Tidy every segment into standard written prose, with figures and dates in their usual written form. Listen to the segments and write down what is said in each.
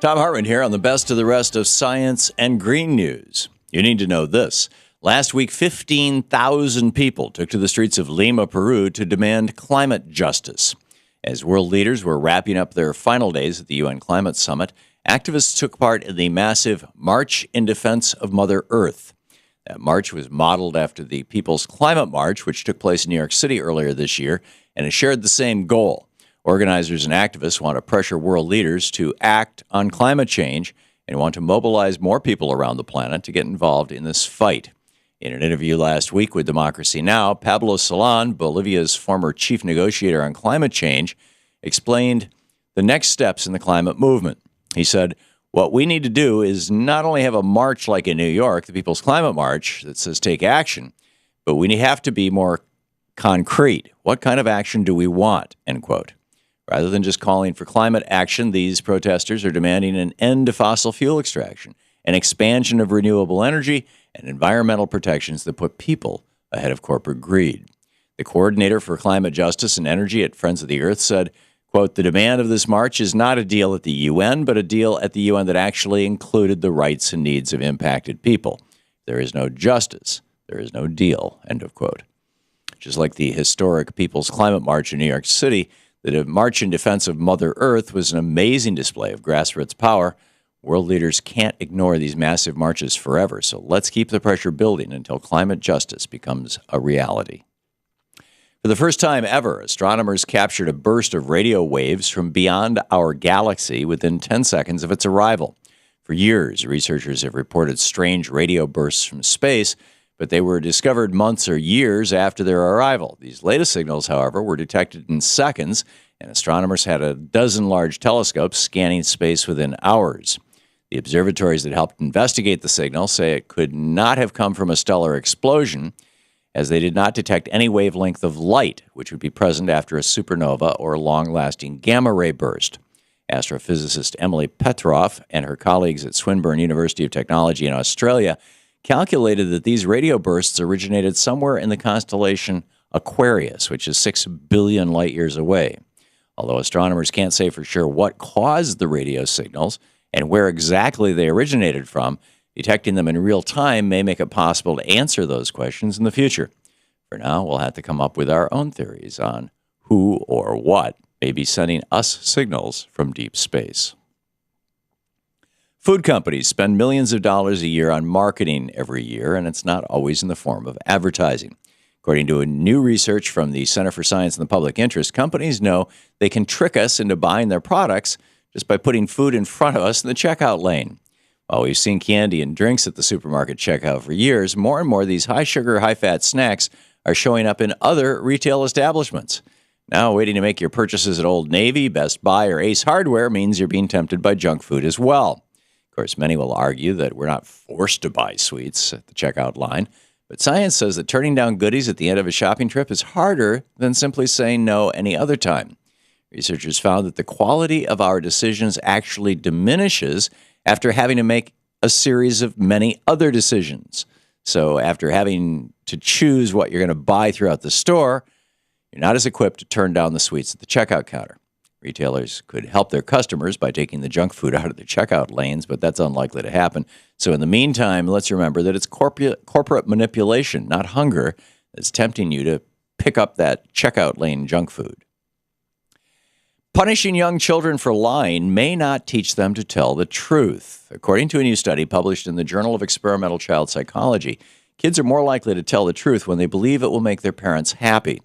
Thom Hartmann here on the best of the rest of science and green news. You need to know this. Last week, 15,000 people took to the streets of Lima, Peru to demand climate justice. As world leaders were wrapping up their final days at the UN Climate Summit, activists took part in the massive March in Defense of Mother Earth. That march was modeled after the People's Climate March, which took place in New York City earlier this year, and it shared the same goal. Organizers and activists want to pressure world leaders to act on climate change and want to mobilize more people around the planet to get involved in this fight. In an interview last week with Democracy Now!, Pablo Solán, Bolivia's former chief negotiator on climate change, explained the next steps in the climate movement. He said, "What we need to do is not only have a march like in New York, the People's Climate March, that says take action, but we have to be more concrete. What kind of action do we want?" End quote. Rather than just calling for climate action, these protesters are demanding an end to fossil fuel extraction, an expansion of renewable energy, and environmental protections that put people ahead of corporate greed. The coordinator for climate justice and energy at Friends of the Earth said, quote, "The demand of this march is not a deal at the UN, but a deal at the UN that actually included the rights and needs of impacted people. There is no justice. There is no deal," end of quote. Just like the historic People's Climate March in New York City, the March in Defense of Mother Earth was an amazing display of grassroots power. World leaders can't ignore these massive marches forever, so let's keep the pressure building until climate justice becomes a reality. For the first time ever, astronomers captured a burst of radio waves from beyond our galaxy within 10 seconds of its arrival. For years, researchers have reported strange radio bursts from space, but they were discovered months or years after their arrival. These latest signals, however, were detected in seconds, and astronomers had a dozen large telescopes scanning space within hours. The observatories that helped investigate the signal say it could not have come from a stellar explosion, as they did not detect any wavelength of light, which would be present after a supernova or long-lasting gamma-ray burst. Astrophysicist Emily Petroff and her colleagues at Swinburne University of Technology in Australia calculated that these radio bursts originated somewhere in the constellation Aquarius, which is 6 billion light years away. Although astronomers can't say for sure what caused the radio signals and where exactly they originated from, detecting them in real time may make it possible to answer those questions in the future. For now, we'll have to come up with our own theories on who or what may be sending us signals from deep space. Food companies spend millions of dollars a year on marketing every year, and it's not always in the form of advertising. According to a new research from the Center for Science and the Public Interest, companies know they can trick us into buying their products just by putting food in front of us in the checkout lane. While we've seen candy and drinks at the supermarket checkout for years, more and more of these high-sugar, high-fat snacks are showing up in other retail establishments. Now, waiting to make your purchases at Old Navy, Best Buy, or Ace Hardware means you're being tempted by junk food as well. Of course, many will argue that we're not forced to buy sweets at the checkout line, but science says that turning down goodies at the end of a shopping trip is harder than simply saying no any other time. Researchers found that the quality of our decisions actually diminishes after having to make a series of many other decisions. So after having to choose what you're going to buy throughout the store, you're not as equipped to turn down the sweets at the checkout counter. Retailers could help their customers by taking the junk food out of the checkout lanes, but that's unlikely to happen. So in the meantime, let's remember that it's corporate manipulation, not hunger, that's tempting you to pick up that checkout lane junk food. Punishing young children for lying may not teach them to tell the truth. According to a new study published in the Journal of Experimental Child Psychology, kids are more likely to tell the truth when they believe it will make their parents happy.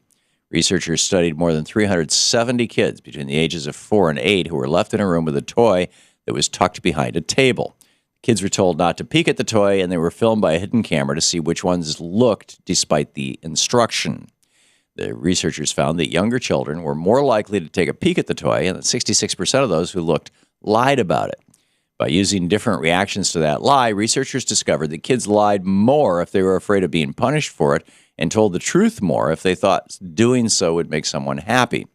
Researchers studied more than 370 kids between the ages of 4 and 8 who were left in a room with a toy that was tucked behind a table. Kids were told not to peek at the toy, and they were filmed by a hidden camera to see which ones looked despite the instruction. The researchers found that younger children were more likely to take a peek at the toy, and that 66% of those who looked lied about it. By using different reactions to that lie, researchers discovered that kids lied more if they were afraid of being punished for it and told the truth more if they thought doing so would make someone happy.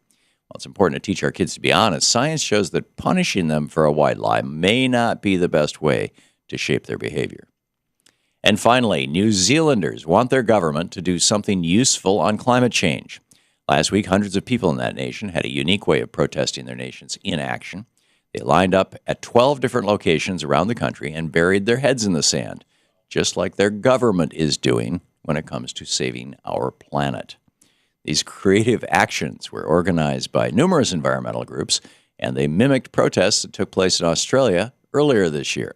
While it's important to teach our kids to be honest, science shows that punishing them for a white lie may not be the best way to shape their behavior. And finally, New Zealanders want their government to do something useful on climate change. Last week, hundreds of people in that nation had a unique way of protesting their nation's inaction. They lined up at 12 different locations around the country and buried their heads in the sand, just like their government is doing when it comes to saving our planet. These creative actions were organized by numerous environmental groups, and they mimicked protests that took place in Australia earlier this year.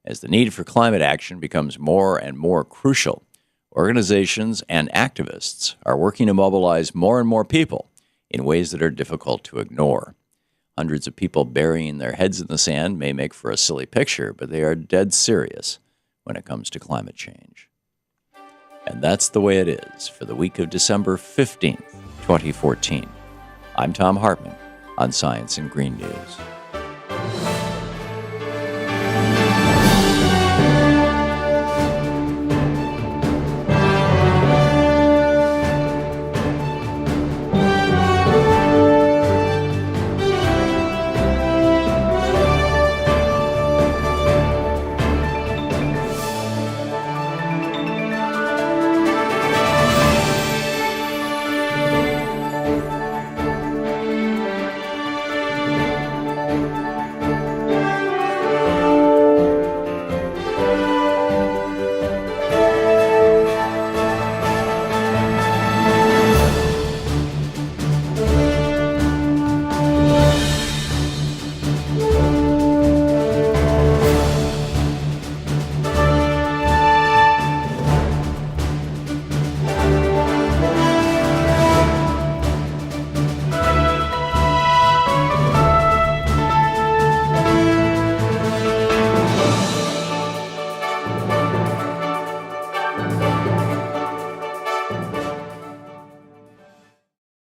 As the need for climate action becomes more and more crucial, organizations and activists are working to mobilize more and more people in ways that are difficult to ignore. Hundreds of people burying their heads in the sand may make for a silly picture, but they are dead serious when it comes to climate change. And that's the way it is for the week of December 15th, 2014. I'm Thom Hartmann on Science and Green News.